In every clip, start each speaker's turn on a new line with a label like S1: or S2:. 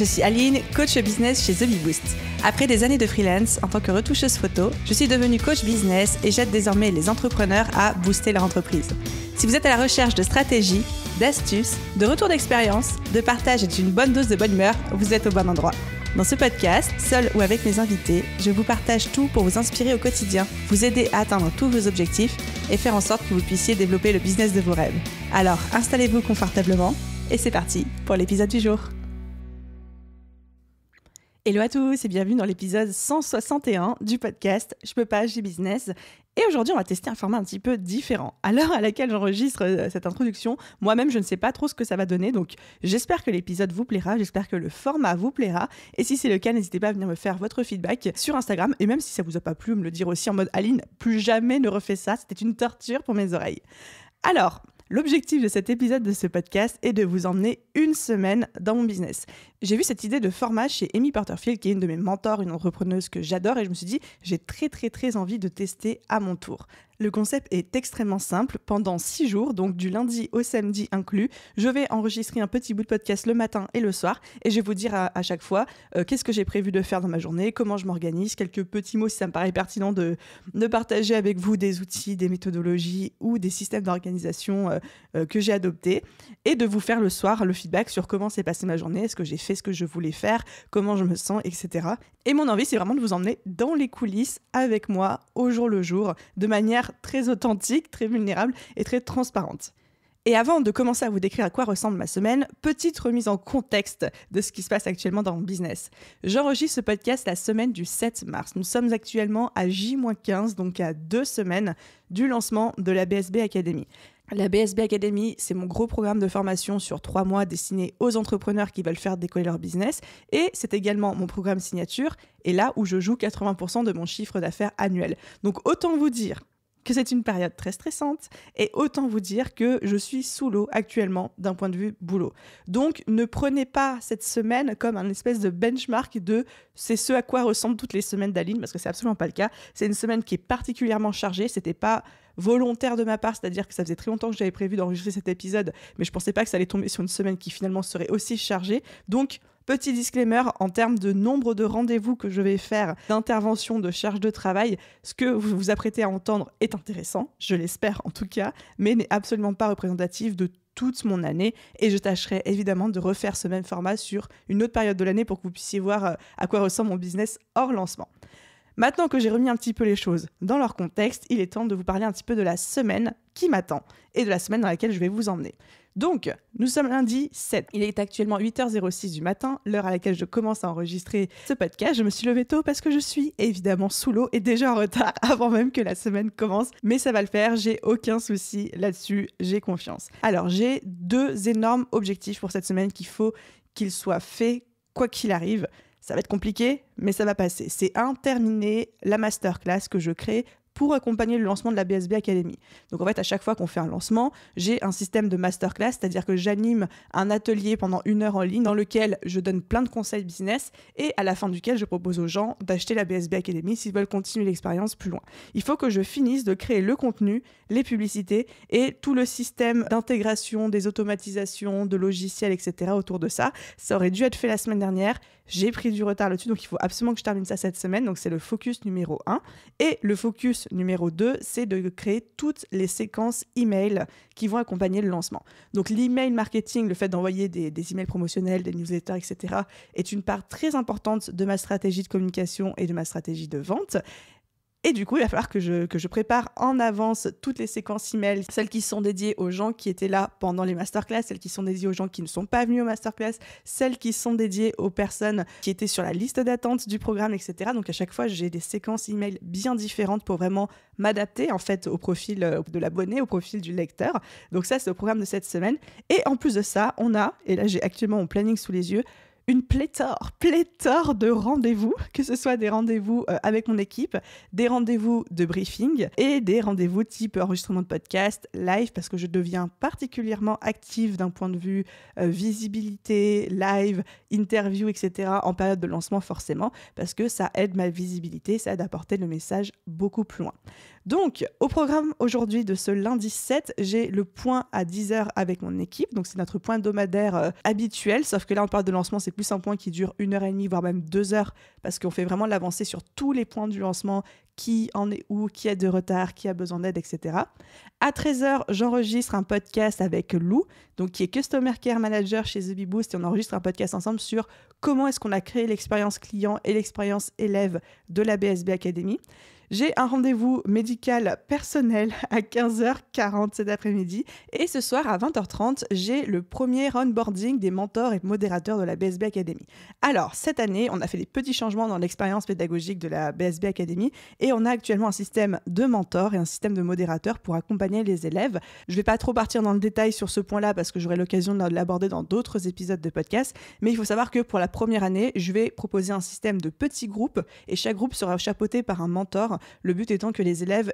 S1: suis Aline, coach business chez The Bee Boost. Après des années de freelance en tant que retoucheuse photo, je suis devenue coach business et j'aide désormais les entrepreneurs à booster leur entreprise. Si vous êtes à la recherche de stratégies, d'astuces, de retours d'expérience, de partage et d'une bonne dose de bonne humeur, vous êtes au bon endroit. Dans ce podcast, seul ou avec mes invités, je vous partage tout pour vous inspirer au quotidien, vous aider à atteindre tous vos objectifs et faire en sorte que vous puissiez développer le business de vos rêves. Alors, installez-vous confortablement et c'est parti pour l'épisode du jour. Hello à tous et bienvenue dans l'épisode 161 du podcast Je peux pas, j'ai business. Et aujourd'hui, on va tester un format un petit peu différent. À l'heure à laquelle j'enregistre cette introduction, moi-même, je ne sais pas trop ce que ça va donner. Donc, j'espère que l'épisode vous plaira, j'espère que le format vous plaira. Et si c'est le cas, n'hésitez pas à venir me faire votre feedback sur Instagram. Et même si ça vous a pas plu, me le dire aussi en mode « Aline, plus jamais ne refais ça, c'était une torture pour mes oreilles ». Alors, l'objectif de cet épisode de ce podcast est de vous emmener une semaine dans mon business. J'ai vu cette idée de format chez Amy Porterfield, qui est une de mes mentors, une entrepreneuse que j'adore, et je me suis dit, j'ai très envie de tester à mon tour. Le concept est extrêmement simple. Pendant 6 jours, donc du lundi au samedi inclus, je vais enregistrer un petit bout de podcast le matin et le soir, et je vais vous dire à chaque fois qu'est-ce que j'ai prévu de faire dans ma journée, comment je m'organise, quelques petits mots si ça me paraît pertinent de partager avec vous des outils, des méthodologies ou des systèmes d'organisation que j'ai adoptés, et de vous faire le soir le feedback sur comment s'est passée ma journée, est-ce que j'ai fait ce que je voulais faire, comment je me sens, etc. Et mon envie, c'est vraiment de vous emmener dans les coulisses avec moi, au jour le jour, de manière très authentique, très vulnérable et très transparente. Et avant de commencer à vous décrire à quoi ressemble ma semaine, petite remise en contexte de ce qui se passe actuellement dans mon business. J'enregistre ce podcast la semaine du 7 mars. Nous sommes actuellement à J-15, donc à 2 semaines du lancement de la BSB Academy. La BSB Academy, c'est mon gros programme de formation sur 3 mois destiné aux entrepreneurs qui veulent faire décoller leur business. Et c'est également mon programme signature, et là où je joue 80% de mon chiffre d'affaires annuel. Donc autant vous dire que c'est une période très stressante, et autant vous dire que je suis sous l'eau actuellement d'un point de vue boulot. Donc ne prenez pas cette semaine comme un espèce de benchmark de c'est ce à quoi ressemblent toutes les semaines d'Aline, parce que c'est absolument pas le cas. C'est une semaine qui est particulièrement chargée, c'était pas volontaire de ma part, c'est-à-dire que ça faisait très longtemps que j'avais prévu d'enregistrer cet épisode, mais je pensais pas que ça allait tomber sur une semaine qui finalement serait aussi chargée. Donc, petit disclaimer, en termes de nombre de rendez-vous que je vais faire, d'intervention, de charge de travail, ce que vous vous apprêtez à entendre est intéressant, je l'espère en tout cas, mais n'est absolument pas représentatif de toute mon année, et je tâcherai évidemment de refaire ce même format sur une autre période de l'année pour que vous puissiez voir à quoi ressemble mon business hors lancement. Maintenant que j'ai remis un petit peu les choses dans leur contexte, il est temps de vous parler un petit peu de la semaine qui m'attend et de la semaine dans laquelle je vais vous emmener. Donc, nous sommes lundi 7. Il est actuellement 8h06 du matin, l'heure à laquelle je commence à enregistrer ce podcast. Je me suis levée tôt parce que je suis évidemment sous l'eau et déjà en retard avant même que la semaine commence. Mais ça va le faire, j'ai aucun souci là-dessus, j'ai confiance. Alors, j'ai 2 énormes objectifs pour cette semaine qu'il faut qu'ils soient faits quoi qu'il arrive. Ça va être compliqué, mais ça va passer. C'est terminer la masterclass que je crée pour accompagner le lancement de la BSB Academy. Donc en fait, à chaque fois qu'on fait un lancement, j'ai un système de masterclass, c'est-à-dire que j'anime un atelier pendant 1 heure en ligne dans lequel je donne plein de conseils business et à la fin duquel je propose aux gens d'acheter la BSB Academy s'ils veulent continuer l'expérience plus loin. Il faut que je finisse de créer le contenu, les publicités et tout le système d'intégration, des automatisations, de logiciels, etc. autour de ça. Ça aurait dû être fait la semaine dernière. J'ai pris du retard là-dessus, donc il faut absolument que je termine ça cette semaine. Donc c'est le focus numéro 1. Et le focus numéro 2, c'est de créer toutes les séquences email qui vont accompagner le lancement. Donc l'email marketing, le fait d'envoyer des emails promotionnels, des newsletters, etc., est une part très importante de ma stratégie de communication et de ma stratégie de vente. Et du coup, il va falloir que je prépare en avance toutes les séquences email, celles qui sont dédiées aux gens qui étaient là pendant les masterclass, celles qui sont dédiées aux gens qui ne sont pas venus aux masterclass, celles qui sont dédiées aux personnes qui étaient sur la liste d'attente du programme, etc. Donc à chaque fois, j'ai des séquences email bien différentes pour vraiment m'adapter en fait au profil de l'abonné, au profil du lecteur. Donc ça, c'est le programme de cette semaine. Et en plus de ça, on a, et là j'ai actuellement mon planning sous les yeux, une pléthore de rendez-vous, que ce soit des rendez-vous avec mon équipe, des rendez-vous de briefing et des rendez-vous type enregistrement de podcast, live, parce que je deviens particulièrement active d'un point de vue visibilité, live, interview, etc. en période de lancement forcément, parce que ça aide ma visibilité, ça aide à porter le message beaucoup plus loin. Donc, au programme aujourd'hui de ce lundi 7, j'ai le point à 10h avec mon équipe. Donc, c'est notre point hebdomadaire habituel, sauf que là, on parle de lancement, c'est plus un point qui dure 1h30, voire même 2 heures, parce qu'on fait vraiment l'avancée sur tous les points du lancement, qui en est où, qui a de retard, qui a besoin d'aide, etc. À 13h, j'enregistre un podcast avec Lou, donc qui est Customer Care Manager chez The Bee Boost, et on enregistre un podcast ensemble sur comment est-ce qu'on a créé l'expérience client et l'expérience élève de la BSB Academy. J'ai un rendez-vous médical personnel à 15h40 cet après-midi et ce soir à 20h30, j'ai le premier onboarding des mentors et modérateurs de la BSB Academy. Alors, cette année, on a fait des petits changements dans l'expérience pédagogique de la BSB Academy et on a actuellement un système de mentors et un système de modérateurs pour accompagner les élèves. Je ne vais pas trop partir dans le détail sur ce point-là parce que j'aurai l'occasion de l'aborder dans d'autres épisodes de podcast, mais il faut savoir que pour la première année, je vais proposer un système de petits groupes et chaque groupe sera chapeauté par un mentor. Le but étant que les élèves,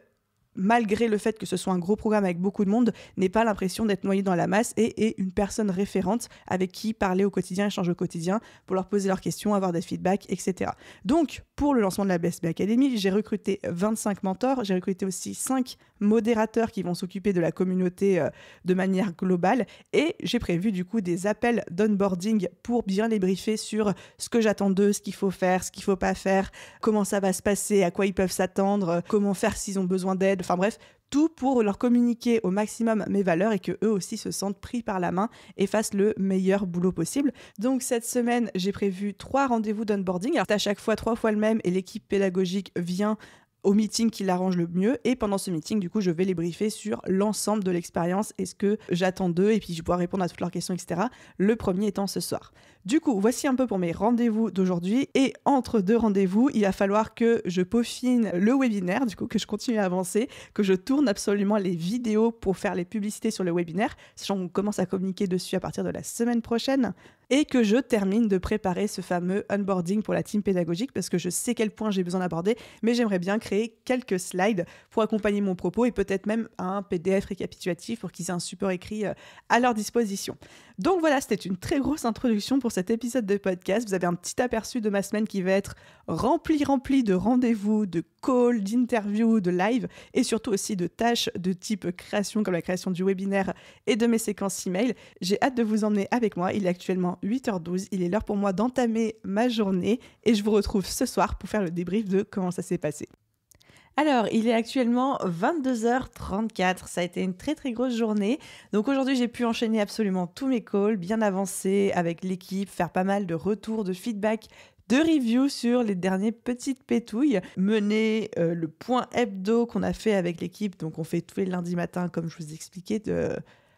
S1: malgré le fait que ce soit un gros programme avec beaucoup de monde, n'aient pas l'impression d'être noyés dans la masse et une personne référente avec qui parler au quotidien, échanger au quotidien pour leur poser leurs questions, avoir des feedbacks, etc. Donc, pour le lancement de la BSB Academy, j'ai recruté 25 mentors, j'ai recruté aussi 5 modérateurs qui vont s'occuper de la communauté de manière globale et j'ai prévu du coup des appels d'onboarding pour bien les briefer sur ce que j'attends d'eux, ce qu'il faut faire, ce qu'il ne faut pas faire, comment ça va se passer, à quoi ils peuvent s'attendre, comment faire s'ils ont besoin d'aide, enfin bref, tout pour leur communiquer au maximum mes valeurs et que eux aussi se sentent pris par la main et fassent le meilleur boulot possible. Donc cette semaine, j'ai prévu 3 rendez-vous d'onboarding. Alors c'est à chaque fois 3 fois le même et l'équipe pédagogique vient au meeting qui l'arrange le mieux et pendant ce meeting du coup je vais les briefer sur l'ensemble de l'expérience et ce que j'attends d'eux et puis je vais pouvoir répondre à toutes leurs questions, etc. Le premier étant ce soir. Du coup, voici un peu pour mes rendez-vous d'aujourd'hui et entre 2 rendez-vous, il va falloir que je peaufine le webinaire, du coup que je continue à avancer, que je tourne absolument les vidéos pour faire les publicités sur le webinaire, sachant qu'on commence à communiquer dessus à partir de la semaine prochaine et que je termine de préparer ce fameux onboarding pour la team pédagogique parce que je sais quel point j'ai besoin d'aborder, mais j'aimerais bien créer quelques slides pour accompagner mon propos et peut-être même un PDF récapitulatif pour qu'ils aient un support écrit à leur disposition. Donc voilà, c'était une très grosse introduction pour cet épisode de podcast. Vous avez un petit aperçu de ma semaine qui va être remplie de rendez-vous, de calls, d'interviews, de live et surtout aussi de tâches de type création comme la création du webinaire et de mes séquences email. J'ai hâte de vous emmener avec moi. Il est actuellement 8h12. Il est l'heure pour moi d'entamer ma journée et je vous retrouve ce soir pour faire le débrief de comment ça s'est passé. Alors, il est actuellement 22h34. Ça a été une très très grosse journée. Donc aujourd'hui, j'ai pu enchaîner absolument tous mes calls, bien avancer avec l'équipe, faire pas mal de retours, de feedback, de reviews sur les dernières petites pétouilles, mener le point hebdo qu'on a fait avec l'équipe. Donc on fait tous les lundis matins, comme je vous expliquais,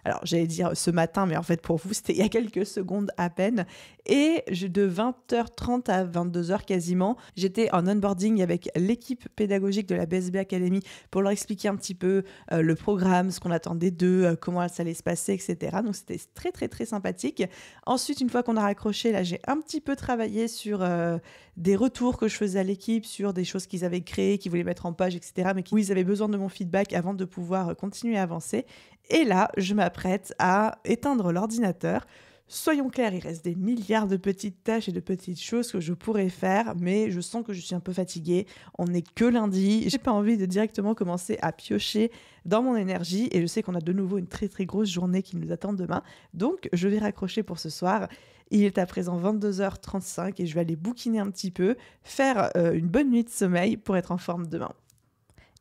S1: alors, j'allais dire ce matin, mais en fait, pour vous, c'était il y a quelques secondes à peine. Et de 20h30 à 22h quasiment, j'étais en onboarding avec l'équipe pédagogique de la BSB Academy pour leur expliquer un petit peu le programme, ce qu'on attendait d'eux, comment ça allait se passer, etc. Donc, c'était très, très, très sympathique. Ensuite, une fois qu'on a raccroché, là, j'ai un petit peu travaillé sur des retours que je faisais à l'équipe, sur des choses qu'ils avaient créées, qu'ils voulaient mettre en page, etc. Mais où ils avaient besoin de mon feedback avant de pouvoir continuer à avancer. Et là, je m'apprête à éteindre l'ordinateur. Soyons clairs, il reste des milliards de petites tâches et de petites choses que je pourrais faire, mais je sens que je suis un peu fatiguée. On n'est que lundi. J'ai pas envie de directement commencer à piocher dans mon énergie et je sais qu'on a de nouveau une très très grosse journée qui nous attend demain. Donc, je vais raccrocher pour ce soir. Il est à présent 22h35 et je vais aller bouquiner un petit peu, faire une bonne nuit de sommeil pour être en forme demain.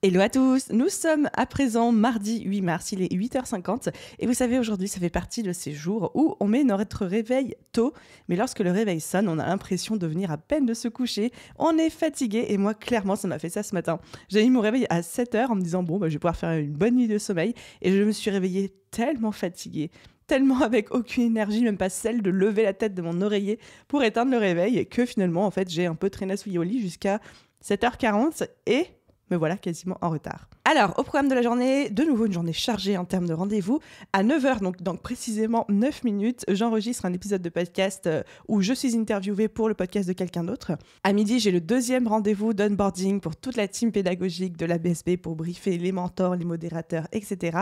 S1: Hello à tous, nous sommes à présent mardi 8 mars, il est 8h50 et vous savez aujourd'hui ça fait partie de ces jours où on met notre réveil tôt mais lorsque le réveil sonne on a l'impression de venir à peine de se coucher, on est fatigué et moi clairement ça m'a fait ça ce matin. J'ai mis mon réveil à 7h en me disant bon je vais pouvoir faire une bonne nuit de sommeil et je me suis réveillée tellement fatiguée. Tellement avec aucune énergie, même pas celle de lever la tête de mon oreiller pour éteindre le réveil et que finalement en fait j'ai un peu traînassouillé au lit jusqu'à 7h40 et me voilà quasiment en retard. Alors, au programme de la journée, de nouveau une journée chargée en termes de rendez-vous. À 9h, donc précisément 9 minutes, j'enregistre un épisode de podcast où je suis interviewée pour le podcast de quelqu'un d'autre. À midi, j'ai le 2e rendez-vous d'onboarding pour toute la team pédagogique de la BSB pour briefer les mentors, les modérateurs, etc.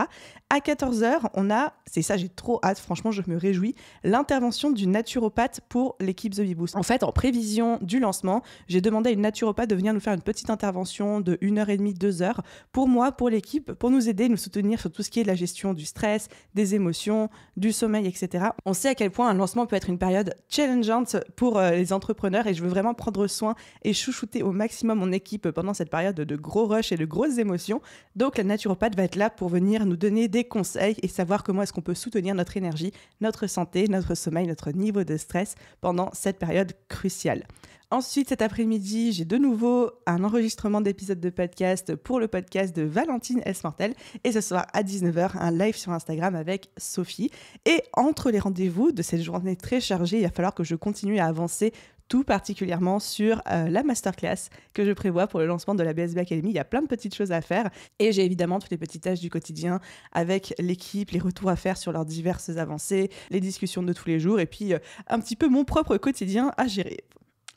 S1: À 14h, on a, c'est ça, j'ai trop hâte, franchement, je me réjouis, l'intervention d'une naturopathe pour l'équipe The Bee Boost. En fait, en prévision du lancement, j'ai demandé à une naturopathe de venir nous faire une petite intervention de 1h30, 2 heures pour moi, pour l'équipe, pour nous aider, nous soutenir sur tout ce qui est de la gestion du stress, des émotions, du sommeil, etc. On sait à quel point un lancement peut être une période challengeante pour les entrepreneurs et je veux vraiment prendre soin et chouchouter au maximum mon équipe pendant cette période de gros rush et de grosses émotions. Donc la naturopathe va être là pour venir nous donner des conseils et savoir comment est-ce qu'on peut soutenir notre énergie, notre santé, notre sommeil, notre niveau de stress pendant cette période cruciale. Ensuite, cet après-midi, j'ai de nouveau un enregistrement d'épisode de podcast pour le podcast de Valentine Elsmortel. Et ce soir à 19h, un live sur Instagram avec Sophie. Et entre les rendez-vous de cette journée très chargée, il va falloir que je continue à avancer tout particulièrement sur la masterclass que je prévois pour le lancement de la BSB Academy. Il y a plein de petites choses à faire et j'ai évidemment toutes les petites tâches du quotidien avec l'équipe, les retours à faire sur leurs diverses avancées, les discussions de tous les jours et puis un petit peu mon propre quotidien à gérer.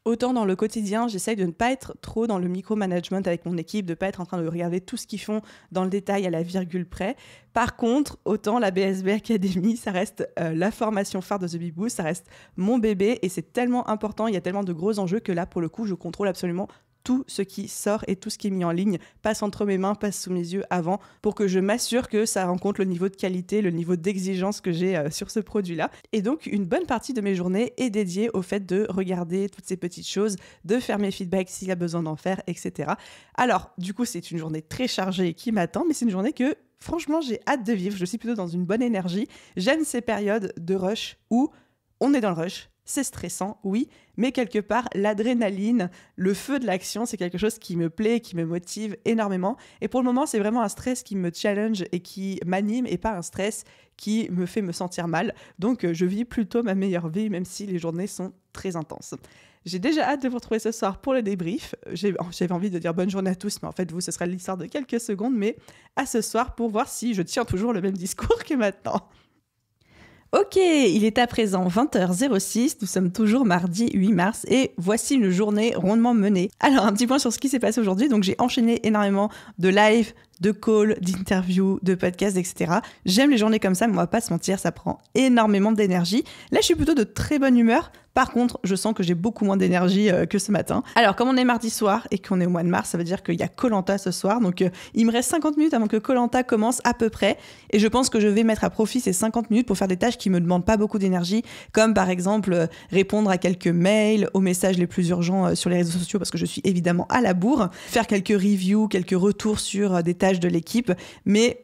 S1: Autant dans le quotidien, j'essaye de ne pas être trop dans le micromanagement avec mon équipe, de ne pas être en train de regarder tout ce qu'ils font dans le détail à la virgule près. Par contre, autant la BSB Academy, ça reste la formation phare de The Big Boost, ça reste mon bébé et c'est tellement important, il y a tellement de gros enjeux que là, pour le coup, je contrôle absolument tout ce qui sort et tout ce qui est mis en ligne passe entre mes mains, passe sous mes yeux avant pour que je m'assure que ça rencontre le niveau de qualité, le niveau d'exigence que j'ai sur ce produit-là. Et donc, une bonne partie de mes journées est dédiée au fait de regarder toutes ces petites choses, de faire mes feedbacks s'il y a besoin d'en faire, etc. Alors, du coup, c'est une journée très chargée qui m'attend, mais c'est une journée que, franchement, j'ai hâte de vivre. Je suis plutôt dans une bonne énergie. J'aime ces périodes de rush où on est dans le rush. C'est stressant, oui, mais quelque part, l'adrénaline, le feu de l'action, c'est quelque chose qui me plaît, qui me motive énormément. Et pour le moment, c'est vraiment un stress qui me challenge et qui m'anime et pas un stress qui me fait me sentir mal. Donc, je vis plutôt ma meilleure vie, même si les journées sont très intenses. J'ai déjà hâte de vous retrouver ce soir pour le débrief. J'avais envie de dire bonne journée à tous, mais en fait, vous, ce sera l'histoire de quelques secondes. Mais à ce soir pour voir si je tiens toujours le même discours que maintenant. Ok, il est à présent 20h06, nous sommes toujours mardi 8 mars et voici une journée rondement menée. Alors un petit point sur ce qui s'est passé aujourd'hui, donc j'ai enchaîné énormément de live, de calls, d'interviews, de podcasts, etc. J'aime les journées comme ça, mais on va pas se mentir, ça prend énormément d'énergie. Là, je suis plutôt de très bonne humeur. Par contre, je sens que j'ai beaucoup moins d'énergie que ce matin. Alors, comme on est mardi soir et qu'on est au mois de mars, ça veut dire qu'il y a Koh-Lanta ce soir. Donc, il me reste 50 minutes avant que Koh-Lanta commence à peu près. Et je pense que je vais mettre à profit ces 50 minutes pour faire des tâches qui me demandent pas beaucoup d'énergie, comme par exemple répondre à quelques mails, aux messages les plus urgents sur les réseaux sociaux, parce que je suis évidemment à la bourre, faire quelques reviews, quelques retours sur des tâches de l'équipe. Mais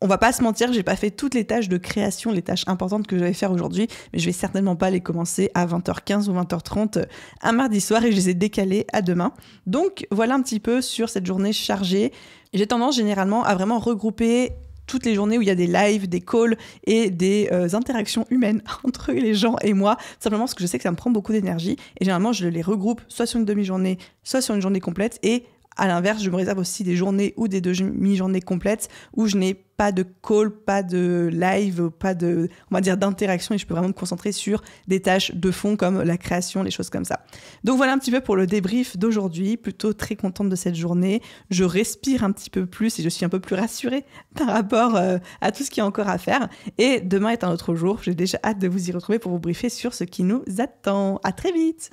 S1: on va pas se mentir, j'ai pas fait toutes les tâches de création, les tâches importantes que je vais faire aujourd'hui, mais je vais certainement pas les commencer à 20h15 ou 20h30 un mardi soir et je les ai décalées à demain. Donc voilà un petit peu sur cette journée chargée. J'ai tendance généralement à vraiment regrouper toutes les journées où il y a des lives, des calls et des interactions humaines entre les gens et moi, simplement parce que je sais que ça me prend beaucoup d'énergie et généralement je les regroupe soit sur une demi-journée, soit sur une journée complète et à l'inverse, je me réserve aussi des journées ou des demi-journées complètes où je n'ai pas de call, pas de live, pas de, on va dire, d'interaction et je peux vraiment me concentrer sur des tâches de fond comme la création, les choses comme ça. Donc voilà un petit peu pour le débrief d'aujourd'hui. Plutôt très contente de cette journée. Je respire un petit peu plus et je suis un peu plus rassurée par rapport à tout ce qu'il y a encore à faire. Et demain est un autre jour. J'ai déjà hâte de vous y retrouver pour vous briefer sur ce qui nous attend. À très vite!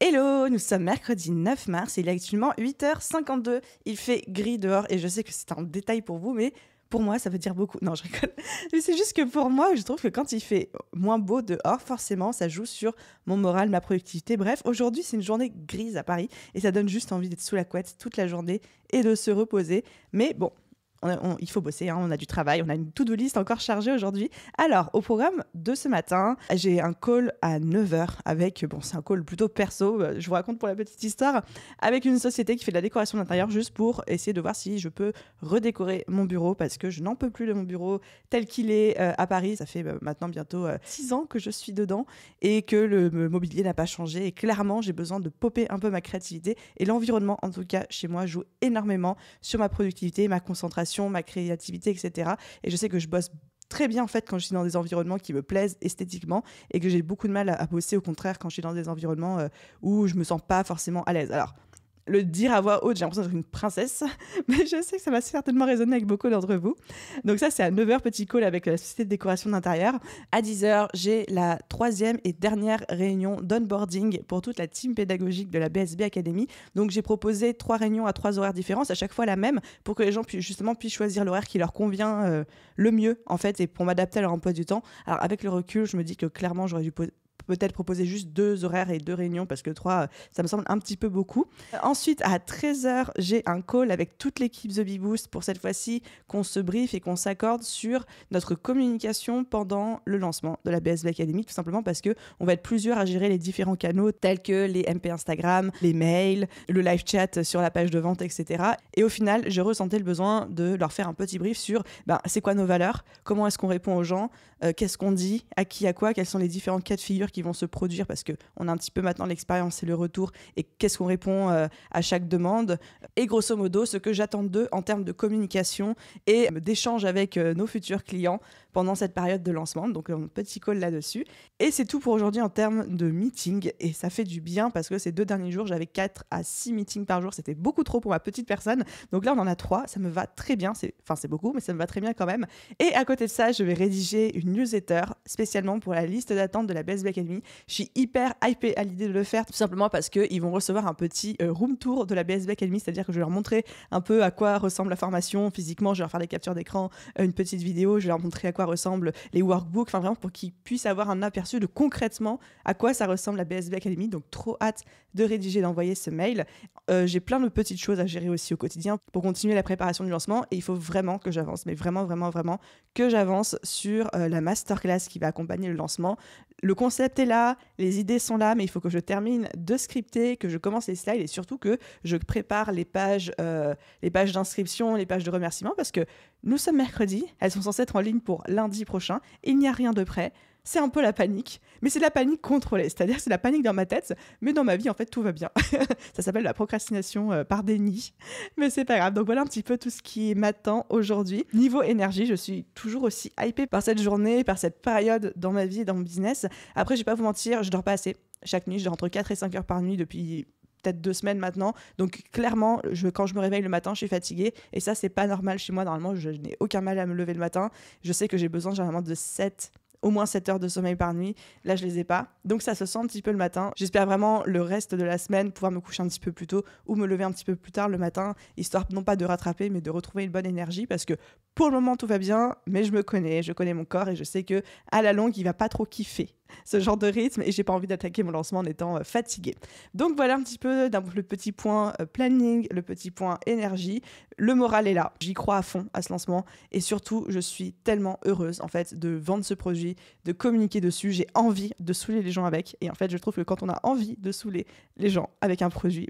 S1: Hello, nous sommes mercredi 9 mars et il est actuellement 8h52. Il fait gris dehors et je sais que c'est un détail pour vous, mais pour moi, ça veut dire beaucoup. Non, je rigole. Mais c'est juste que pour moi, je trouve que quand il fait moins beau dehors, forcément, ça joue sur mon moral, ma productivité. Bref, aujourd'hui, c'est une journée grise à Paris et ça donne juste envie d'être sous la couette toute la journée et de se reposer. Mais bon, il faut bosser, hein, on a du travail, on a une to-do list encore chargée aujourd'hui. Alors, au programme de ce matin, j'ai un call à 9h avec, c'est un call plutôt perso, je vous raconte pour la petite histoire, avec une société qui fait de la décoration d'intérieur juste pour essayer de voir si je peux redécorer mon bureau parce que je n'en peux plus de mon bureau tel qu'il est à Paris. Ça fait maintenant bientôt 6 ans que je suis dedans et que le mobilier n'a pas changé et clairement, j'ai besoin de popper un peu ma créativité et l'environnement, en tout cas, chez moi, joue énormément sur ma productivité, ma concentration, ma créativité, etc. Et je sais que je bosse très bien en fait quand je suis dans des environnements qui me plaisent esthétiquement et que j'ai beaucoup de mal à bosser au contraire quand je suis dans des environnements où je me sens pas forcément à l'aise. Alors le dire à voix haute, j'ai l'impression d'être une princesse, mais je sais que ça va certainement résonner avec beaucoup d'entre vous. Donc ça, c'est à 9h, petit call avec la société de décoration d'intérieur. À 10h, j'ai la 3e et dernière réunion d'onboarding pour toute la team pédagogique de la BSB Academy. Donc j'ai proposé 3 réunions à 3 horaires différents, à chaque fois la même, pour que les gens puissent choisir l'horaire qui leur convient le mieux, en fait, et pour m'adapter à leur emploi du temps. Alors avec le recul, je me dis que clairement, j'aurais dû peut-être proposer juste 2 horaires et 2 réunions parce que 3, ça me semble un petit peu beaucoup. Ensuite, à 13h, j'ai un call avec toute l'équipe The Bee Boost pour cette fois-ci qu'on se briefe et qu'on s'accorde sur notre communication pendant le lancement de la BSB Academy, tout simplement parce qu'on va être plusieurs à gérer les différents canaux tels que les MP Instagram, les mails, le live chat sur la page de vente, etc. Et au final, j'ai ressenti le besoin de leur faire un petit brief sur c'est quoi nos valeurs, comment est-ce qu'on répond aux gens, qu'est-ce qu'on dit, à qui, à quoi, quels sont les différents cas de figure qui vont se produire parce qu'on a un petit peu maintenant l'expérience et le retour et qu'est-ce qu'on répond à chaque demande et grosso modo ce que j'attends d'eux en termes de communication et d'échange avec nos futurs clients pendant cette période de lancement. Donc un petit call là-dessus. Et c'est tout pour aujourd'hui en termes de meeting et ça fait du bien parce que ces 2 derniers jours, j'avais 4 à 6 meetings par jour. C'était beaucoup trop pour ma petite personne. Donc là, on en a 3. Ça me va très bien. C'est beaucoup, mais ça me va très bien quand même. Et à côté de ça, je vais rédiger une newsletter spécialement pour la liste d'attente de la BSB Academy. Je suis hyper hypée à l'idée de le faire tout simplement parce qu'ils vont recevoir un petit room tour de la BSB Academy, c'est-à-dire que je vais leur montrer un peu à quoi ressemble la formation physiquement, je vais leur faire des captures d'écran, une petite vidéo, je vais leur montrer à quoi ressemblent les workbooks, enfin vraiment pour qu'ils puissent avoir un aperçu de concrètement à quoi ça ressemble la BSB Academy. Donc trop hâte de rédiger et d'envoyer ce mail. J'ai plein de petites choses à gérer aussi au quotidien pour continuer la préparation du lancement et il faut vraiment que j'avance, mais vraiment que j'avance sur la masterclass qui va accompagner le lancement. Le concept est là, les idées sont là, mais il faut que je termine de scripter, que je commence les slides et surtout que je prépare les pages d'inscription, les pages de remerciement parce que nous sommes mercredi, elles sont censées être en ligne pour lundi prochain, il n'y a rien de prêt. C'est un peu la panique, mais c'est de la panique contrôlée, c'est-à-dire que c'est la panique dans ma tête, mais dans ma vie, en fait, tout va bien. Ça s'appelle la procrastination par déni, mais c'est pas grave. Donc voilà un petit peu tout ce qui m'attend aujourd'hui. Niveau énergie, je suis toujours aussi hypée par cette journée, par cette période dans ma vie et dans mon business. Après, je vais pas vous mentir, je dors pas assez. Chaque nuit, je dors entre 4 et 5 heures par nuit depuis peut-être 2 semaines maintenant. Donc clairement, quand je me réveille le matin, je suis fatiguée. Et ça, c'est pas normal chez moi. Normalement, je n'ai aucun mal à me lever le matin. Je sais que j'ai besoin généralement de au moins 7 heures de sommeil par nuit. Là, je les ai pas. Donc, ça se sent un petit peu le matin. J'espère vraiment le reste de la semaine pouvoir me coucher un petit peu plus tôt ou me lever un petit peu plus tard le matin, histoire non pas de rattraper, mais de retrouver une bonne énergie parce que pour le moment, tout va bien, mais je connais mon corps et je sais que à la longue, il va pas trop kiffer ce genre de rythme et j'ai pas envie d'attaquer mon lancement en étant fatiguée. Donc voilà un petit peu le petit point planning, le petit point énergie. Le moral est là. J'y crois à fond à ce lancement et surtout, je suis tellement heureuse en fait de vendre ce produit, de communiquer dessus. J'ai envie de saouler les gens avec et en fait, je trouve que quand on a envie de saouler les gens avec un produit,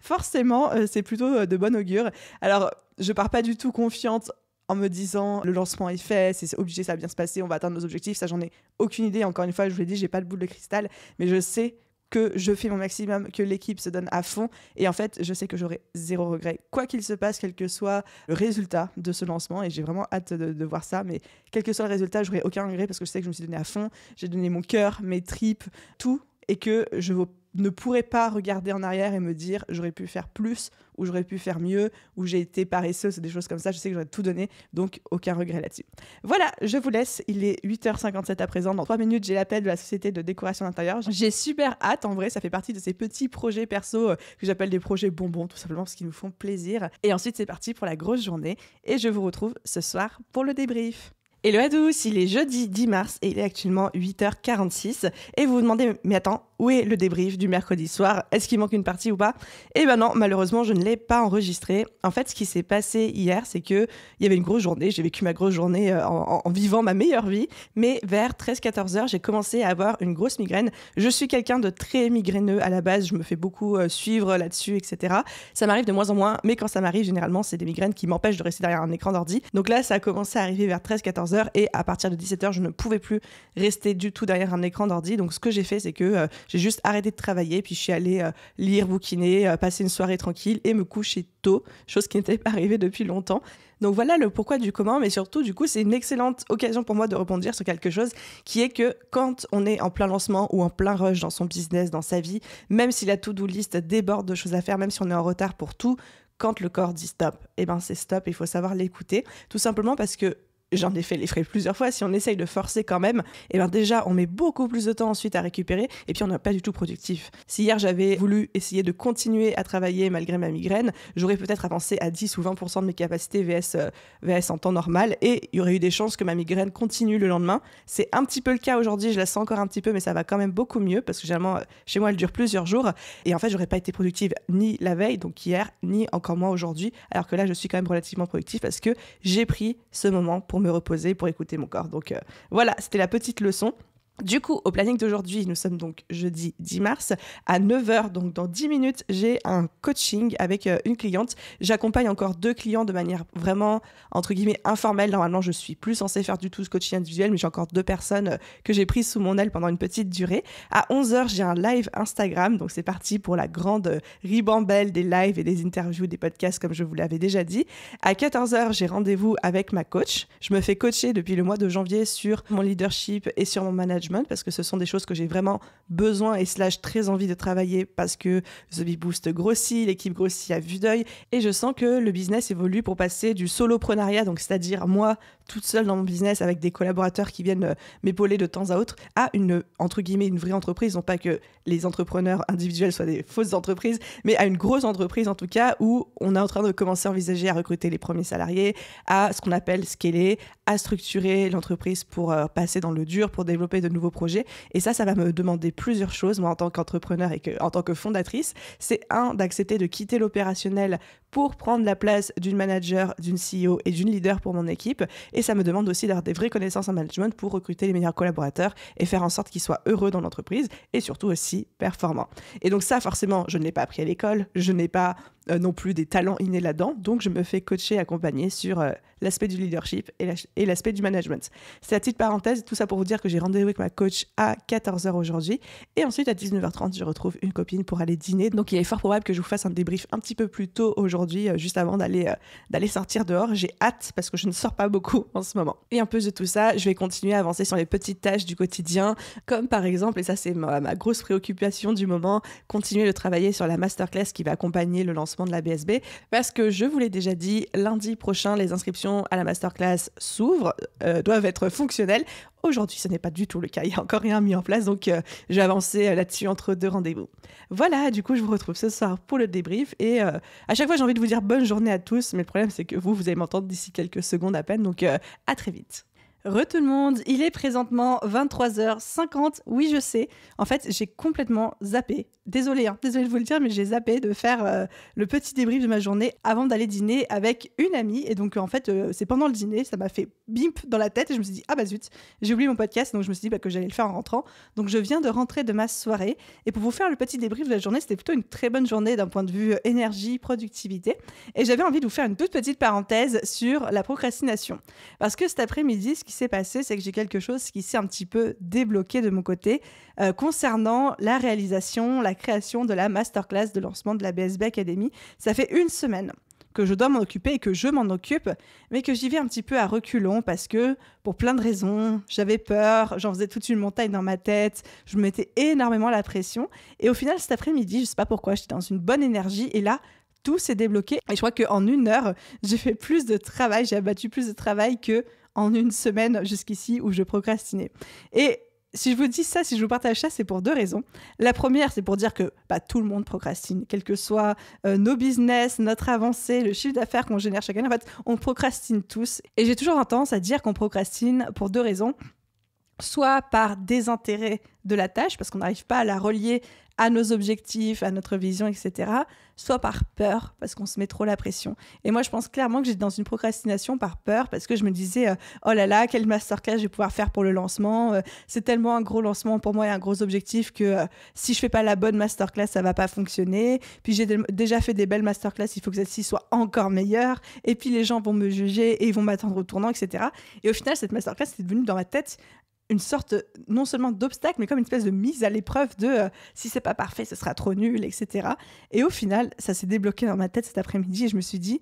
S1: forcément, c'est plutôt de bon augure. Alors, je pars pas du tout confiante en me disant le lancement est fait, c'est obligé, ça va bien se passer, on va atteindre nos objectifs. Ça, j'en ai aucune idée. Encore une fois, je vous l'ai dit, j'ai pas de boule de cristal, mais je sais que je fais mon maximum, que l'équipe se donne à fond. Et en fait, je sais que j'aurai 0 regret, quoi qu'il se passe, quel que soit le résultat de ce lancement. Et j'ai vraiment hâte de voir ça. Mais quel que soit le résultat, j'aurai aucun regret parce que je sais que je me suis donné à fond. J'ai donné mon cœur, mes tripes, tout. Et que je ne pourrais pas regarder en arrière et me dire j'aurais pu faire plus ou j'aurais pu faire mieux ou j'ai été paresseuse, des choses comme ça. Je sais que j'aurais tout donné, donc aucun regret là-dessus. Voilà, je vous laisse. Il est 8h57 à présent. Dans 3 minutes, j'ai l'appel de la société de décoration d'intérieur. J'ai super hâte, en vrai. Ça fait partie de ces petits projets perso que j'appelle des projets bonbons, tout simplement parce qu'ils nous font plaisir. Et ensuite, c'est parti pour la grosse journée. Et je vous retrouve ce soir pour le débrief. Hello à tous, il est jeudi 10 mars et il est actuellement 8h46 et vous vous demandez, mais attends, où est le débrief du mercredi soir? Est-ce qu'il manque une partie ou pas? Eh ben non, malheureusement, je ne l'ai pas enregistré. En fait, ce qui s'est passé hier, c'est qu'il y avait une grosse journée, j'ai vécu ma grosse journée en vivant ma meilleure vie, mais vers 13-14 heures, j'ai commencé à avoir une grosse migraine. Je suis quelqu'un de très migraineux à la base, je me fais beaucoup suivre là-dessus, etc. Ça m'arrive de moins en moins, mais quand ça m'arrive, généralement, c'est des migraines qui m'empêchent de rester derrière un écran d'ordi. Donc là, ça a commencé à arriver vers 13-14 heures. 14h et à partir de 17h, je ne pouvais plus rester du tout derrière un écran d'ordi. Donc ce que j'ai fait, c'est que j'ai juste arrêté de travailler, puis je suis allée lire, bouquiner, passer une soirée tranquille et me coucher tôt, chose qui n'était pas arrivée depuis longtemps. Donc voilà le pourquoi du comment, mais surtout du coup c'est une excellente occasion pour moi de rebondir sur quelque chose qui est que quand on est en plein lancement ou en plein rush dans son business, dans sa vie, même si la to-do list déborde de choses à faire, même si on est en retard pour tout, quand le corps dit stop, eh ben c'est stop, il faut savoir l'écouter, tout simplement parce que j'en ai fait les frais plusieurs fois, si on essaye de forcer quand même, eh ben déjà on met beaucoup plus de temps ensuite à récupérer et puis on n'est pas du tout productif. Si hier j'avais voulu essayer de continuer à travailler malgré ma migraine, j'aurais peut-être avancé à 10 ou 20% de mes capacités VS en temps normal et il y aurait eu des chances que ma migraine continue le lendemain. C'est un petit peu le cas aujourd'hui, je la sens encore un petit peu mais ça va quand même beaucoup mieux parce que généralement chez moi elle dure plusieurs jours et en fait j'aurais pas été productive ni la veille, donc hier, ni encore moins aujourd'hui, alors que là je suis quand même relativement productive parce que j'ai pris ce moment pour me reposer, pour écouter mon corps. Donc voilà, c'était la petite leçon. Du coup, au planning d'aujourd'hui, nous sommes donc jeudi 10 mars, à 9h, donc dans 10 minutes, j'ai un coaching avec une cliente. J'accompagne encore 2 clients de manière vraiment, entre guillemets, informelle. Normalement, je suis plus censée faire du tout ce coaching individuel, mais j'ai encore 2 personnes que j'ai prises sous mon aile pendant une petite durée. À 11h, j'ai un live Instagram, donc c'est parti pour la grande ribambelle des lives et des interviews, des podcasts, comme je vous l'avais déjà dit. À 14h, j'ai rendez-vous avec ma coach. Je me fais coacher depuis le mois de janvier sur mon leadership et sur mon management, parce que ce sont des choses que j'ai vraiment besoin et / très envie de travailler parce que The Bee Boost grossit, l'équipe grossit à vue d'œil et je sens que le business évolue pour passer du soloprenariat, donc c'est-à-dire moi toute seule dans mon business avec des collaborateurs qui viennent m'épauler de temps à autre, à entre guillemets, une vraie entreprise, non pas que les entrepreneurs individuels soient des fausses entreprises, mais à une grosse entreprise en tout cas où on est en train de commencer à envisager à recruter les premiers salariés, à ce qu'on appelle scaler, à structurer l'entreprise pour passer dans le dur, pour développer de nouveaux projets. Et ça va me demander plusieurs choses, moi en tant qu'entrepreneur et en tant que fondatrice. C'est d'accepter de quitter l'opérationnel pour prendre la place d'une manager, d'une CEO et d'une leader pour mon équipe. Et ça me demande aussi d'avoir des vraies connaissances en management pour recruter les meilleurs collaborateurs et faire en sorte qu'ils soient heureux dans l'entreprise et surtout aussi performants. Et donc ça, forcément, je ne l'ai pas appris à l'école, je n'ai pas non plus des talents innés là-dedans, donc je me fais coacher, accompagner sur l'aspect du leadership et l'aspect du management. C'est la petite parenthèse, tout ça pour vous dire que j'ai rendez-vous avec ma coach à 14h aujourd'hui et ensuite à 19h30 je retrouve une copine pour aller dîner, donc il est fort probable que je vous fasse un débrief un petit peu plus tôt aujourd'hui, juste avant d'aller sortir dehors. J'ai hâte parce que je ne sors pas beaucoup en ce moment. Et en plus de tout ça, je vais continuer à avancer sur les petites tâches du quotidien, comme par exemple, et ça c'est ma grosse préoccupation du moment, continuer de travailler sur la masterclass qui va accompagner le lancement de la BSB, parce que je vous l'ai déjà dit, lundi prochain, les inscriptions à la masterclass s'ouvrent, doivent être fonctionnelles. Aujourd'hui, ce n'est pas du tout le cas, il n'y a encore rien mis en place, donc je vais avancer là-dessus entre 2 rendez-vous. Voilà, du coup, je vous retrouve ce soir pour le débrief, et à chaque fois, j'ai envie de vous dire bonne journée à tous, mais le problème, c'est que vous allez m'entendre d'ici quelques secondes à peine, donc à très vite. Tout le monde, il est présentement 23h50, oui je sais, en fait j'ai complètement zappé, désolée de vous le dire, mais j'ai zappé de faire le petit débrief de ma journée avant d'aller dîner avec une amie, et donc en fait c'est pendant le dîner, ça m'a fait bimp dans la tête, et je me suis dit ah bah zut, j'ai oublié mon podcast, donc je me suis dit que j'allais le faire en rentrant, donc je viens de rentrer de ma soirée, et pour vous faire le petit débrief de la journée, c'était plutôt une très bonne journée d'un point de vue énergie, productivité, et j'avais envie de vous faire une toute petite parenthèse sur la procrastination, parce que cet après-midi, ce qui s'est passé, c'est que j'ai quelque chose qui s'est un petit peu débloqué de mon côté concernant la réalisation, la création de la masterclass de lancement de la BSB Academy. Ça fait 1 semaine que je dois m'en occuper et que je m'en occupe, mais que j'y vais un petit peu à reculons parce que, pour plein de raisons, j'avais peur, j'en faisais toute une montagne dans ma tête, je me mettais énormément la pression. Et au final, cet après-midi, je ne sais pas pourquoi, j'étais dans une bonne énergie et là, tout s'est débloqué. Et je crois qu'en 1 heure, j'ai fait plus de travail, j'ai abattu plus de travail que en 1 semaine jusqu'ici où je procrastinais. Et si je vous dis ça, si je vous partage ça, c'est pour 2 raisons. La première, c'est pour dire que tout le monde procrastine, quel que soit nos business, notre avancée, le chiffre d'affaires qu'on génère chaque année. En fait, on procrastine tous. Et j'ai toujours tendance à dire qu'on procrastine pour 2 raisons. Soit par désintérêt de la tâche, parce qu'on n'arrive pas à la relier à nos objectifs, à notre vision, etc., soit par peur, parce qu'on se met trop la pression. Et moi, je pense clairement que j'étais dans une procrastination par peur, parce que je me disais, oh là là, quel masterclass je vais pouvoir faire pour le lancement. C'est tellement un gros lancement pour moi et un gros objectif que si je fais pas la bonne masterclass, ça va pas fonctionner. Puis j'ai déjà fait des belles masterclass, il faut que celle-ci soit encore meilleure. Et puis les gens vont me juger et ils vont m'attendre au tournant, etc. Et au final, cette masterclass est devenue dans ma tête une sorte non seulement d'obstacle, mais comme une espèce de mise à l'épreuve de si c'est pas parfait, ce sera trop nul, etc. Et au final, ça s'est débloqué dans ma tête cet après-midi et je me suis dit,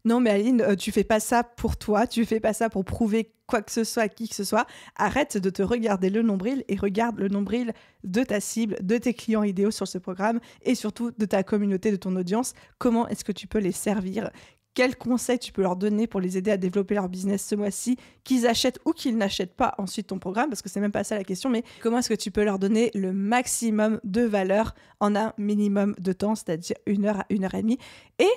S1: non mais Aline, tu fais pas ça pour toi, tu fais pas ça pour prouver quoi que ce soit à qui que ce soit. Arrête de te regarder le nombril et regarde le nombril de ta cible, de tes clients idéaux sur ce programme et surtout de ta communauté, de ton audience. Comment est-ce que tu peux les servir ? Quels conseils tu peux leur donner pour les aider à développer leur business ce mois-ci, qu'ils achètent ou qu'ils n'achètent pas ensuite ton programme, parce que c'est même pas ça la question, mais comment est-ce que tu peux leur donner le maximum de valeur en un minimum de temps, c'est-à-dire 1 heure à 1 heure et demie. Et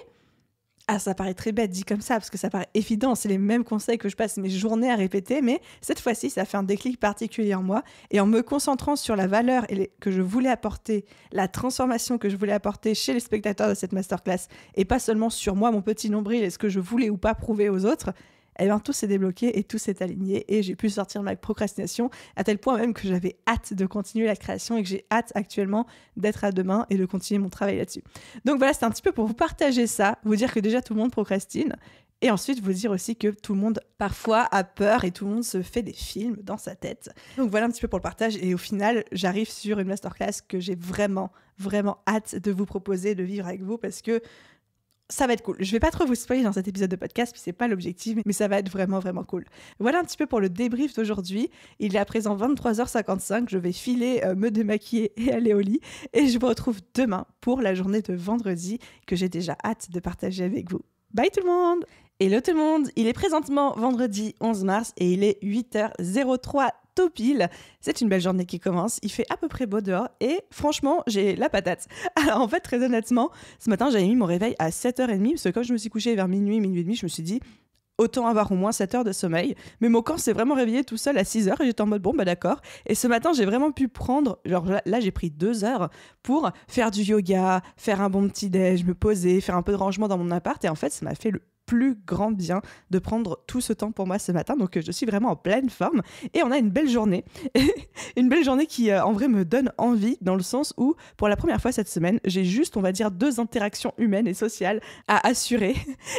S1: ça paraît très bête dit comme ça, parce que ça paraît évident, c'est les mêmes conseils que je passe mes journées à répéter, mais cette fois-ci, ça fait un déclic particulier en moi, et en me concentrant sur la valeur que je voulais apporter, la transformation que je voulais apporter chez les spectateurs de cette masterclass, et pas seulement sur moi, mon petit nombril, et ce que je voulais ou pas prouver aux autres, eh bien, tout s'est débloqué et tout s'est aligné et j'ai pu sortir ma procrastination à tel point même que j'avais hâte de continuer la création et que j'ai hâte actuellement d'être à demain et de continuer mon travail là-dessus. Donc voilà, c'est un petit peu pour vous partager ça, vous dire que déjà tout le monde procrastine et ensuite vous dire aussi que tout le monde parfois a peur et tout le monde se fait des films dans sa tête. Donc voilà un petit peu pour le partage et au final, j'arrive sur une masterclass que j'ai vraiment, vraiment hâte de vous proposer, de vivre avec vous parce que ça va être cool. Je vais pas trop vous spoiler dans cet épisode de podcast, puis c'est pas l'objectif, mais ça va être vraiment, vraiment cool. Voilà un petit peu pour le débrief d'aujourd'hui. Il est à présent 23h55. Je vais filer, me démaquiller et aller au lit. Et je vous retrouve demain pour la journée de vendredi que j'ai déjà hâte de partager avec vous. Bye tout le monde! Hello tout le monde! Il est présentement vendredi 11 mars et il est 8h03 tout pile. C'est une belle journée qui commence. Il fait à peu près beau dehors et franchement, j'ai la patate. Alors en fait, très honnêtement, ce matin, j'avais mis mon réveil à 7h30 parce que comme je me suis couchée vers minuit et demi, je me suis dit autant avoir au moins 7 heures de sommeil. Mais mon corps s'est vraiment réveillé tout seul à 6h et j'étais en mode bon, bah d'accord. Et ce matin, j'ai vraiment pu prendre, genre là j'ai pris 2 heures pour faire du yoga, faire un bon petit déj, me poser, faire un peu de rangement dans mon appart. Et en fait, ça m'a fait le plus grand bien de prendre tout ce temps pour moi ce matin. Donc je suis vraiment en pleine forme et on a une belle journée. Une belle journée qui en vrai me donne envie dans le sens où pour la première fois cette semaine, j'ai juste on va dire 2 interactions humaines et sociales à assurer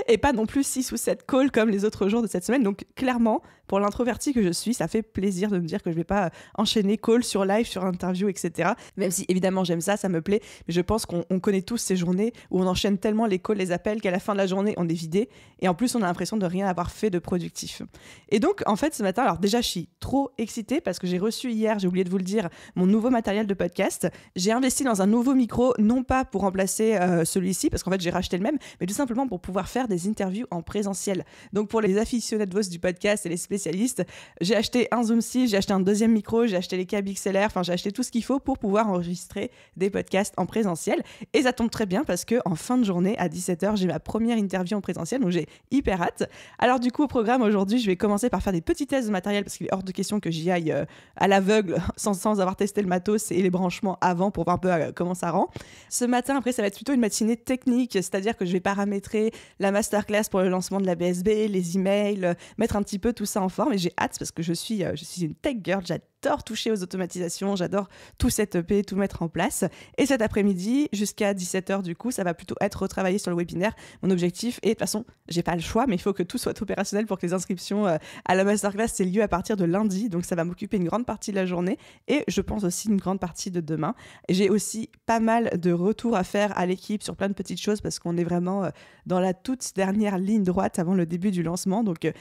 S1: et pas non plus 6 ou 7 calls comme les autres jours de cette semaine. Donc clairement, pour l'introvertie que je suis, ça fait plaisir de me dire que je vais pas enchaîner call sur live, sur interview, etc. Même si évidemment j'aime ça, ça me plaît, mais je pense qu'on connaît tous ces journées où on enchaîne tellement les calls, les appels qu'à la fin de la journée on est vidé et en plus on a l'impression de rien avoir fait de productif. Et donc en fait ce matin, alors déjà je suis trop excitée parce que j'ai reçu hier, j'ai oublié de vous le dire, mon nouveau matériel de podcast. J'ai investi dans un nouveau micro, non pas pour remplacer celui-ci parce qu'en fait j'ai racheté le même, mais tout simplement pour pouvoir faire des interviews en présentiel. Donc pour les aficionados du podcast et les spécialistes, j'ai acheté un Zoom 6, j'ai acheté un deuxième micro, j'ai acheté les câbles XLR, enfin j'ai acheté tout ce qu'il faut pour pouvoir enregistrer des podcasts en présentiel. Et ça tombe très bien parce que en fin de journée à 17h, j'ai ma première interview en présentiel, donc j'ai hyper hâte. Alors du coup au programme aujourd'hui, je vais commencer par faire des petits tests de matériel parce qu'il est hors de question que j'y aille à l'aveugle sans avoir testé le matos et les branchements avant pour voir un peu comment ça rend. Ce matin après ça va être plutôt une matinée technique, c'est-à-dire que je vais paramétrer la masterclass pour le lancement de la BSB, les emails, mettre un petit peu tout ça en forme et j'ai hâte parce que je suis une tech girl, j'adore toucher aux automatisations, j'adore tout setuper, tout mettre en place. Et cet après-midi, jusqu'à 17h du coup, ça va plutôt être retravaillé sur le webinaire. Mon objectif, et de toute façon, j'ai pas le choix, mais il faut que tout soit opérationnel pour que les inscriptions à la masterclass aient lieu à partir de lundi. Donc ça va m'occuper une grande partie de la journée et je pense aussi une grande partie de demain. Et j'ai aussi pas mal de retours à faire à l'équipe sur plein de petites choses parce qu'on est vraiment dans la toute dernière ligne droite avant le début du lancement. Donc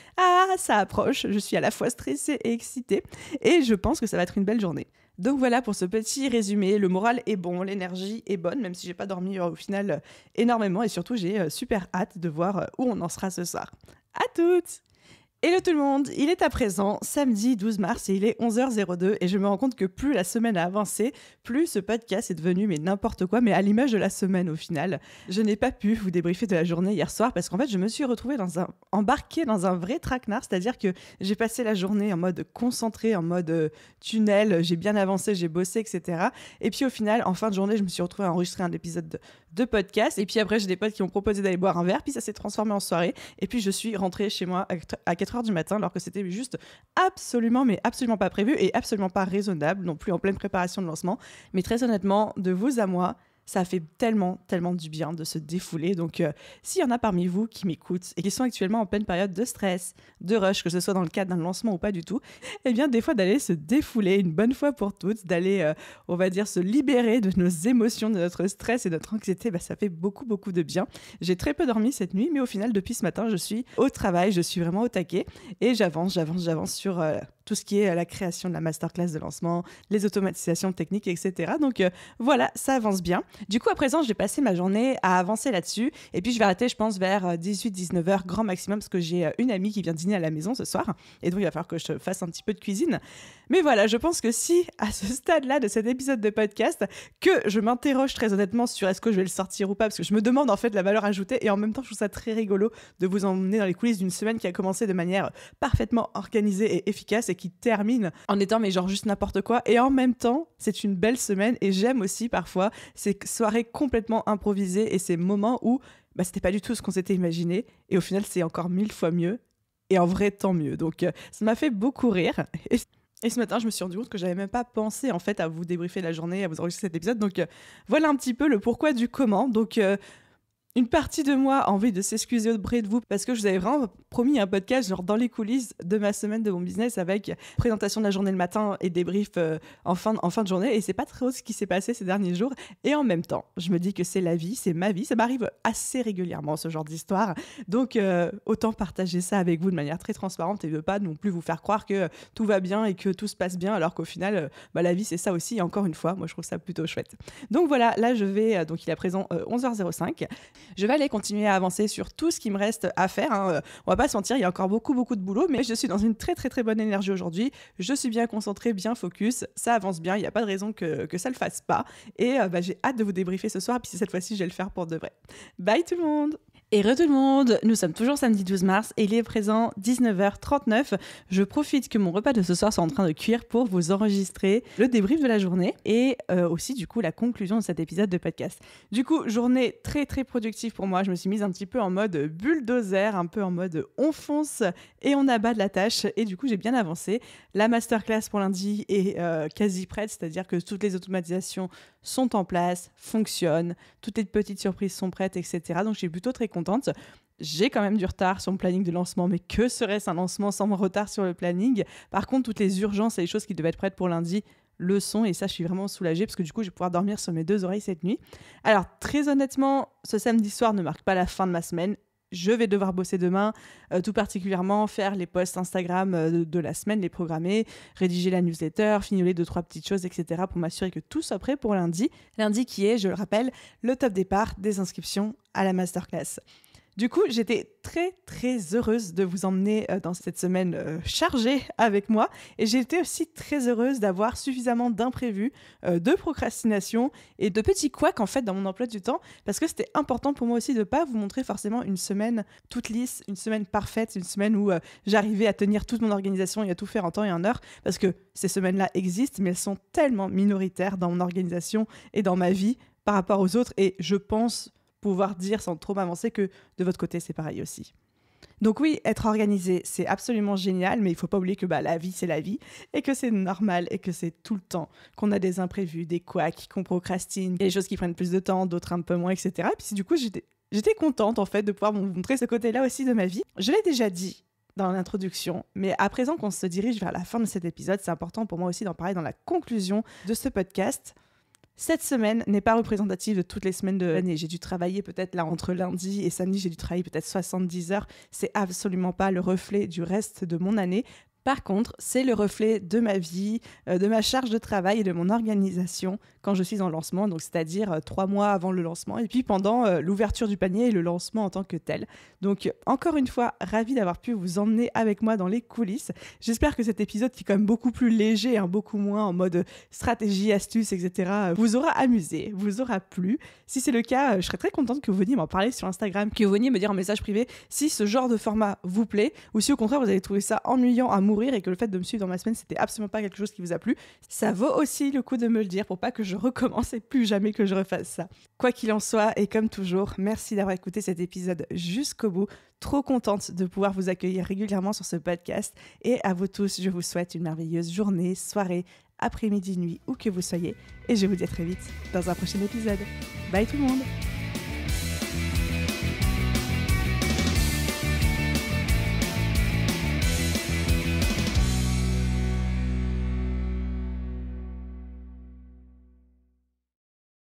S1: ça approche, je suis à la fois stressée et excitée et je pense que ça va être une belle journée. Donc voilà pour ce petit résumé, le moral est bon, l'énergie est bonne, même si j'ai pas dormi au final énormément et surtout j'ai super hâte de voir où on en sera ce soir. À toutes! Hello tout le monde, il est à présent samedi 12 mars et il est 11h02 et je me rends compte que plus la semaine a avancé, plus ce podcast est devenu mais n'importe quoi, mais à l'image de la semaine au final. Je n'ai pas pu vous débriefer de la journée hier soir parce qu'en fait je me suis retrouvée embarquée dans un vrai traquenard, c'est-à-dire que j'ai passé la journée en mode concentré, en mode tunnel, j'ai bien avancé, j'ai bossé, etc. Et puis au final, en fin de journée, je me suis retrouvée à enregistrer un épisode de podcast et puis après j'ai des potes qui m'ont proposé d'aller boire un verre, puis ça s'est transformé en soirée et puis je suis rentrée chez moi à 4h du matin alors que c'était juste absolument pas prévu et absolument pas raisonnable non plus en pleine préparation de lancement. Mais très honnêtement, de vous à moi, ça fait tellement du bien de se défouler. Donc, s'il y en a parmi vous qui m'écoutent et qui sont actuellement en pleine période de stress, de rush, que ce soit dans le cadre d'un lancement ou pas du tout, eh bien, des fois, d'aller se défouler une bonne fois pour toutes, d'aller, on va dire, se libérer de nos émotions, de notre stress et de notre anxiété, ça fait beaucoup de bien. J'ai très peu dormi cette nuit, mais au final, depuis ce matin, je suis au travail, je suis vraiment au taquet et j'avance sur tout ce qui est la création de la masterclass de lancement, les automatisations techniques, etc. Donc voilà, ça avance bien. Du coup, à présent, je vais passer ma journée à avancer là-dessus. Et puis, je vais arrêter, je pense, vers 18-19h, grand maximum, parce que j'ai une amie qui vient dîner à la maison ce soir. Et donc, il va falloir que je fasse un petit peu de cuisine. Mais voilà, je pense que si, à ce stade-là de cet épisode de podcast, que je m'interroge très honnêtement sur est-ce que je vais le sortir ou pas, parce que je me demande en fait la valeur ajoutée. Et en même temps, je trouve ça très rigolo de vous emmener dans les coulisses d'une semaine qui a commencé de manière parfaitement organisée et efficace et qui termine en étant mais genre juste n'importe quoi. Et en même temps, c'est une belle semaine et j'aime aussi parfois ces soirées complètement improvisées et ces moments où c'était pas du tout ce qu'on s'était imaginé et au final c'est encore 1000 fois mieux et en vrai tant mieux. Donc ça m'a fait beaucoup rire et ce matin je me suis rendu compte que j'avais même pas pensé en fait à vous débriefer la journée, à vous enregistrer cet épisode. Donc voilà un petit peu le pourquoi du comment. Donc une partie de moi a envie de s'excuser auprès de vous parce que je vous avais vraiment promis un podcast genre dans les coulisses de ma semaine de mon business avec présentation de la journée le matin et débrief en fin de journée et c'est pas trop ce qui s'est passé ces derniers jours et en même temps je me dis que c'est la vie, c'est ma vie, ça m'arrive assez régulièrement ce genre d'histoire donc autant partager ça avec vous de manière très transparente et ne pas non plus vous faire croire que tout va bien et que tout se passe bien alors qu'au final la vie c'est ça aussi et encore une fois moi je trouve ça plutôt chouette. Donc voilà, là je vais donc il est à présent 11h05. Je vais aller continuer à avancer sur tout ce qui me reste à faire. On va pas se mentir, il y a encore beaucoup de boulot, mais je suis dans une très bonne énergie aujourd'hui. Je suis bien concentrée, bien focus. Ça avance bien, il n'y a pas de raison que ça le fasse pas. Et j'ai hâte de vous débriefer ce soir, puis cette fois-ci, je vais le faire pour de vrai. Bye tout le monde! Et tout le monde, nous sommes toujours samedi 12 mars et il est présent 19h39. Je profite que mon repas de ce soir soit en train de cuire pour vous enregistrer le débrief de la journée et aussi du coup la conclusion de cet épisode de podcast. Du coup, journée très productive pour moi. Je me suis mise un petit peu en mode bulldozer, un peu en mode on fonce et on abat de la tâche et du coup j'ai bien avancé. La masterclass pour lundi est quasi prête, c'est-à-dire que toutes les automatisations sont en place, fonctionnent, toutes les petites surprises sont prêtes, etc. Donc je suis plutôt très contente. J'ai quand même du retard sur mon planning de lancement, mais que serait-ce un lancement sans mon retard sur le planning? Par contre, toutes les urgences et les choses qui devaient être prêtes pour lundi le sont, et ça, je suis vraiment soulagée parce que du coup, je vais pouvoir dormir sur mes 2 oreilles cette nuit. Alors, très honnêtement, ce samedi soir ne marque pas la fin de ma semaine. Je vais devoir bosser demain, tout particulièrement faire les posts Instagram de la semaine, les programmer, rédiger la newsletter, fignoler 2-3 petites choses, etc. pour m'assurer que tout soit prêt pour lundi. Lundi qui est, je le rappelle, le top départ des inscriptions à la masterclass. Du coup, j'étais très heureuse de vous emmener dans cette semaine chargée avec moi et j'ai été aussi très heureuse d'avoir suffisamment d'imprévus, de procrastination et de petits couacs en fait dans mon emploi du temps parce que c'était important pour moi aussi de ne pas vous montrer forcément une semaine toute lisse, une semaine parfaite, une semaine où j'arrivais à tenir toute mon organisation et à tout faire en temps et en heure parce que ces semaines-là existent mais elles sont tellement minoritaires dans mon organisation et dans ma vie par rapport aux autres et je pense pouvoir dire sans trop m'avancer que de votre côté, c'est pareil aussi. Donc oui, être organisé, c'est absolument génial, mais il ne faut pas oublier que la vie, c'est la vie, et que c'est normal, et que c'est tout le temps qu'on a des imprévus, des couacs, qu'on procrastine, des choses qui prennent plus de temps, d'autres un peu moins, etc. Et puis du coup, j'étais contente en fait de pouvoir vous montrer ce côté-là aussi de ma vie. Je l'ai déjà dit dans l'introduction, mais à présent qu'on se dirige vers la fin de cet épisode, c'est important pour moi aussi d'en parler dans la conclusion de ce podcast. Cette semaine n'est pas représentative de toutes les semaines de l'année. J'ai dû travailler peut-être là entre lundi et samedi, j'ai dû travailler peut-être 70 heures. C'est absolument pas le reflet du reste de mon année. Par contre, c'est le reflet de ma vie, de ma charge de travail et de mon organisation quand je suis en lancement, donc c'est-à-dire 3 mois avant le lancement et puis pendant l'ouverture du panier et le lancement en tant que tel. Donc encore une fois, ravie d'avoir pu vous emmener avec moi dans les coulisses. J'espère que cet épisode qui est quand même beaucoup plus léger, beaucoup moins en mode stratégie, astuces, etc., vous aura amusé, vous aura plu. Si c'est le cas, je serais très contente que vous veniez m'en parler sur Instagram, que vous veniez me dire en message privé si ce genre de format vous plaît ou si au contraire vous avez trouvé ça ennuyant à mourir et que le fait de me suivre dans ma semaine c'était absolument pas quelque chose qui vous a plu. Ça vaut aussi le coup de me le dire pour pas que je recommence et plus jamais que je refasse ça. Quoi qu'il en soit, et comme toujours, merci d'avoir écouté cet épisode jusqu'au bout. Trop contente de pouvoir vous accueillir régulièrement sur ce podcast et à vous tous, je vous souhaite une merveilleuse journée, soirée, après-midi, nuit, où que vous soyez et je vous dis à très vite dans un prochain épisode. Bye tout le monde!